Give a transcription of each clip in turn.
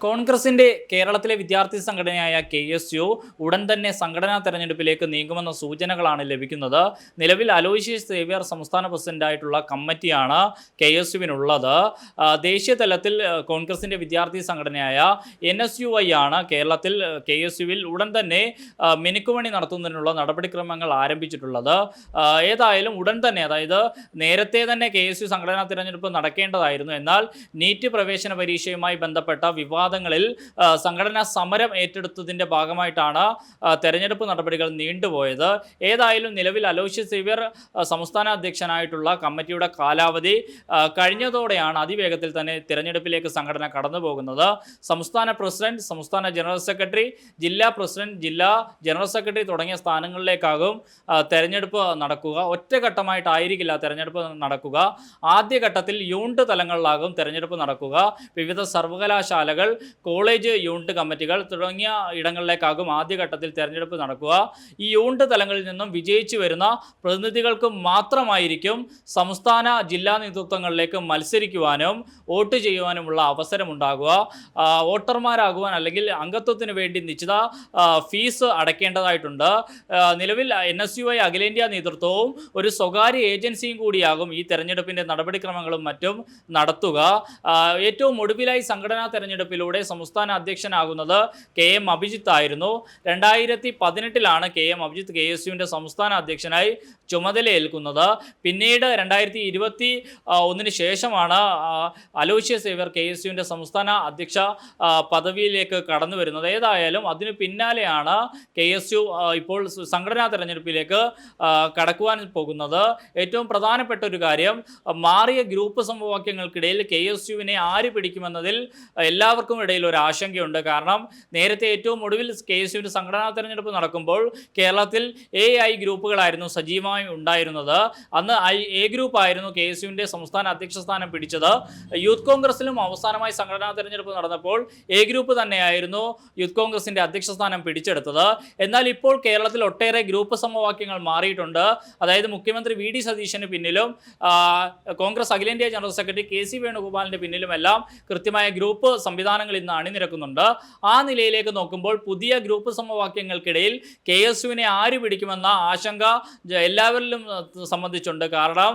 കോൺഗ്രസിന്റെ കേരളത്തിലെ വിദ്യാർത്ഥി സംഘടനയായ KSU ഉടൻ തന്നെ സംഘടനാ തെരഞ്ഞെടുപ്പിലേക്ക് നീങ്ങുമെന്ന സൂചനകളാണ് ലഭിക്കുന്നത്. നിലവിൽ അലോഷ്യസ് സേവ്യർ സംസ്ഥാന പ്രസിഡന്റായിട്ടുള്ള കമ്മിറ്റിയാണ് KSUവിനുള്ളത്. ദേശീയ തലത്തിൽ കോൺഗ്രസിന്റെ വിദ്യാർത്ഥി സംഘടനയായ NSUI ആണ് കേരളത്തിൽ KSUവിൽ ഉടൻ തന്നെ മിനുക്കുമണി നടത്തുന്നതിനുള്ള നടപടിക്രമങ്ങൾ ആരംഭിച്ചിട്ടുള്ളത്. ഏതായാലും ഉടൻ തന്നെ, അതായത് നേരത്തെ തന്നെ KSU സംഘടനാ തെരഞ്ഞെടുപ്പ് നടക്കേണ്ടതായിരുന്നു. എന്നാൽ നീറ്റ് പ്രവേശന പരീക്ഷയുമായി ബന്ധപ്പെട്ട വിവാദങ്ങളിൽ സംഘടനാ സമരം ഏറ്റെടുത്തതിൻ്റെ ഭാഗമായിട്ടാണ് തെരഞ്ഞെടുപ്പ് നടപടികൾ നീണ്ടുപോയത്. ഏതായാലും നിലവിൽ അലോഷ്യസ് സേവ്യർ സംസ്ഥാന അധ്യക്ഷനായിട്ടുള്ള കമ്മിറ്റിയുടെ കാലാവധി കഴിഞ്ഞതോടെയാണ് അതിവേഗത്തിൽ തന്നെ തിരഞ്ഞെടുപ്പിലേക്ക് സംഘടന കടന്നു പോകുന്നത്. സംസ്ഥാന പ്രസിഡന്റ്, സംസ്ഥാന ജനറൽ സെക്രട്ടറി, ജില്ലാ പ്രസിഡന്റ്, ജില്ലാ ജനറൽ സെക്രട്ടറി തുടങ്ങിയ സ്ഥാനങ്ങളിലേക്കാകും തെരഞ്ഞെടുപ്പ് നടക്കുക. ഒറ്റഘട്ടമായിട്ടായിരിക്കില്ല തെരഞ്ഞെടുപ്പ് നടക്കുക. ആദ്യഘട്ടത്തിൽ യൂണിറ്റ് തലങ്ങളിലാകും തെരഞ്ഞെടുപ്പ് നടക്കുക. വിവിധ സർവകലാശാലകൾ, കോളേജ് യൂണിറ്റ് കമ്മിറ്റികൾ തുടങ്ങിയ ഇടങ്ങളിലേക്കാകും ആദ്യഘട്ടത്തിൽ തെരഞ്ഞെടുപ്പ് നടക്കുക. ഈ യൂണിറ്റ് തലങ്ങളിൽ നിന്നും വിജയിച്ചു വരുന്ന പ്രതിനിധികൾക്ക് മാത്രമായിരിക്കും സംസ്ഥാന ജില്ലാ നേതൃത്വങ്ങളിലേക്ക് മത്സരിക്കുവാനും വോട്ട് ചെയ്യുവാനുമുള്ള അവസരമുണ്ടാകുക. വോട്ടർമാരാകുവാൻ അല്ലെങ്കിൽ അംഗത്വത്തിന് വേണ്ടി നിശ്ചിത ഫീസ് അടയ്ക്കേണ്ടതായിട്ടുണ്ട്. നിലവിൽ NSUI അഖിലേന്ത്യാ നേതൃത്വവും ഒരു സ്വകാര്യ ഏജൻസിയും കൂടിയാകും ഈ തെരഞ്ഞെടുപ്പിൻ്റെ നടപടിക്രമങ്ങളും മറ്റും നടത്തുക. ഏറ്റവും ഒടുവിലായി സംഘടനാ തെരഞ്ഞെടുപ്പിലൂടെ സംസ്ഥാന അധ്യക്ഷനാകുന്നത് KM അഭിജിത്ത് ആയിരുന്നു. 2018 KM അഭിജിത്ത് KSUവിൻ്റെ സംസ്ഥാന അധ്യക്ഷനായി ചുമതലയേൽക്കുന്നത്. പിന്നീട് 2021 ശേഷമാണ് അലോഷ്യസ് സേവ്യർ KSUവിൻ്റെ സംസ്ഥാന അധ്യക്ഷ പദവിയിലേക്ക് കടന്നു വരുന്നത്. ഏതായാലും അതിനു പിന്നാലെയാണ് KSU ഇപ്പോൾ സംഘടനാ തെരഞ്ഞെടുപ്പിലേക്ക് കടക്കുവാൻ പോകുന്നത്. ഏറ്റവും പ്രധാനപ്പെട്ട ഒരു കാര്യം, മാറിയ ഗ്രൂപ്പ് സമവാക്യങ്ങൾക്കിടയിൽ KSUവിനെ ആര് പിടിക്കുമെന്നതിൽ എല്ലാവർക്കും ഇടയിൽ ഒരു ആശങ്കയുണ്ട്. കാരണം നേരത്തെ ഏറ്റവും ഒടുവിൽ KSUവിൻ്റെ സംഘടനാ തെരഞ്ഞെടുപ്പ് നടക്കുമ്പോൾ കേരളത്തിൽ AI ഗ്രൂപ്പുകളായിരുന്നു സജീവമായി ഉണ്ടായിരുന്നത്. അന്ന് A ഗ്രൂപ്പ് ആയിരുന്നു KSUവിൻ്റെ സംസ്ഥാന അധ്യക്ഷ സ്ഥാനം പിടിച്ചത്. യൂത്ത് കോൺഗ്രസിലും അവസാനമായി സംഘടനാ തെരഞ്ഞെടുപ്പ് നടന്നപ്പോൾ A ഗ്രൂപ്പ് തന്നെയായിരുന്നു യൂത്ത് കോൺഗ്രസിൻ്റെ അധ്യക്ഷ സ്ഥാനം പിടിച്ചെടുത്തത്. എന്നാൽ ഇപ്പോൾ കേരളത്തിൽ ഒട്ടേറെ ഗ്രൂപ്പ് സമവാക്യങ്ങൾ മാറിയിട്ടുണ്ട്. അതായത് മുഖ്യമന്ത്രി VD സതീശന് പിന്നിലും കോൺഗ്രസ് അഖിലേന്ത്യാ ജനറൽ സെക്രട്ടറി KC വേണുഗോപാലിൻ്റെ പിന്നിലുമെല്ലാം കൃത്യമായ ഗ്രൂപ്പ് സംവിധാനങ്ങൾ ഇന്ന് അണിനിരക്കുന്നുണ്ട്. ആ നിലയിലേക്ക് നോക്കുമ്പോൾ പുതിയ ഗ്രൂപ്പ് സമവാക്യങ്ങൾക്കിടയിൽ KSUവിനെ ആര് പിടിക്കുമെന്ന ആശങ്ക എല്ലാവരിലും സംബന്ധിച്ചുണ്ട്. കാരണം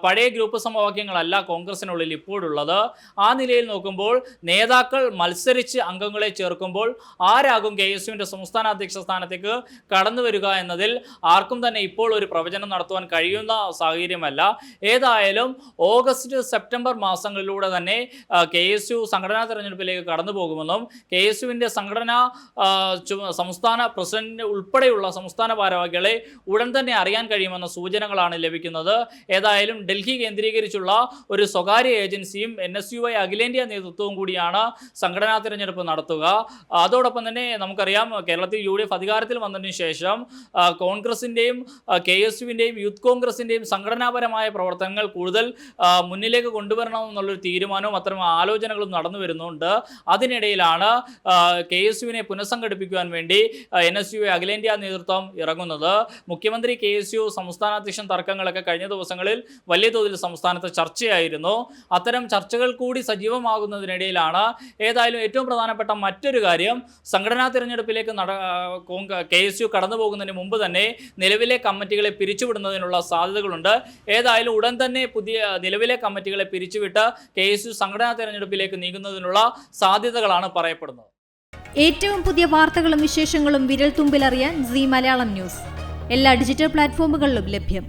പഴയ ഗ്രൂപ്പ് സമവാക്യങ്ങളല്ല കോൺഗ്രസിനുള്ളിൽ ഇപ്പോഴുള്ളത്. ആ നിലയിൽ നോക്കുമ്പോൾ നേതാക്കൾ മത്സരിച്ച് അംഗങ്ങളെ ചേർക്കുമ്പോൾ ആരാകും KSUവിൻ്റെ സംസ്ഥാന അധ്യക്ഷ സ്ഥാനത്തേക്ക് കടന്നു വരിക എന്നതിൽ ആർക്കും തന്നെ ഇപ്പോൾ ഒരു പ്രവചനം നടത്തുവാൻ കഴിയുന്ന സാഹചര്യമല്ല. ഏതായാലും ഓഗസ്റ്റ് സെപ്റ്റംബർ മാസങ്ങളിലൂടെ തന്നെ KSU സംഘടനാ തെരഞ്ഞെടുപ്പിലേക്ക് കടന്നു പോകുമെന്നും KSUവിൻ്റെ സംഘടനാ സംസ്ഥാന പ്രസിഡന്റ് ഉൾപ്പെടെയുള്ള സംസ്ഥാന ഭാരവാഹികളെ ഉടൻ തന്നെ അറിയാൻ കഴിയുമെന്ന സൂചനകളാണ് ലഭിക്കുന്നത്. ഏതായാലും ഡൽഹി കേന്ദ്രീകരിച്ചുള്ള ഒരു സ്വകാര്യ ഏജൻസിയും NSUI അഖിലേന്ത്യാ നേതൃത്വവും കൂടിയാണ് സംഘടനാ തെരഞ്ഞെടുപ്പ് നടത്തുക. അതോടൊപ്പം തന്നെ നമുക്കറിയാം, കേരളത്തിൽ UDF അധികാരത്തിൽ വന്നതിന് ശേഷം കോൺഗ്രസിൻ്റെയും KSUവിൻ്റെയും യൂത്ത് കോൺഗ്രസിൻ്റെയും സംഘടനാപരമായ പ്രവർത്തനങ്ങൾ കൂടുതൽ മുന്നിലേക്ക് കൊണ്ടുവരണമെന്നുള്ളൊരു തീരുമാനവും അത്തരം ആലോചനകളും നടന്നു വരുന്നുണ്ട്. അതിനിടയിലാണ് KSUവിനെ പുനഃസംഘടിപ്പിക്കുവാൻ വേണ്ടി NSUI അഖിലേന്ത്യാ നേതൃത്വം ഇറങ്ങുന്നത്. മുഖ്യമന്ത്രി KSU സംസ്ഥാന അധ്യക്ഷൻ തർക്കങ്ങളൊക്കെ കഴിഞ്ഞ ദിവസങ്ങളിൽ വലിയ തോതിൽ സംസ്ഥാനത്ത് ചർച്ചയായിരുന്നു. അത്തരം ചർച്ചകൾ കൂടി സജീവമാകുന്നതിനിടയിലാണ് ഏതായാലും ഏറ്റവും പ്രധാനപ്പെട്ട മറ്റൊരു കാര്യം, സംഘടനാ തിരഞ്ഞെടുപ്പിലേക്ക് KSU കടന്നു പോകുന്നതിന് മുമ്പ് തന്നെ നിലവിലെ കമ്മിറ്റികളെ പിരിച്ചുവിടുന്നതിനുള്ള സാധ്യതകളുണ്ട്. ഏതായാലും ഉടൻ തന്നെ നിലവിലെ കമ്മിറ്റികളെ പിരിച്ചുവിട്ട് KSU സംഘടനാ തെരഞ്ഞെടുപ്പിലേക്ക് നീങ്ങുന്നതിനുള്ള സാധ്യതകളാണ് പറയപ്പെടുന്നത്. ഏറ്റവും പുതിയ വാർത്തകളും വിശേഷങ്ങളും വിരൽ തുമ്പിലറിയാൻ Zee മലയാളം ന്യൂസ് എല്ലാ ഡിജിറ്റൽ പ്ലാറ്റ്ഫോമുകളിലും ലഭ്യം.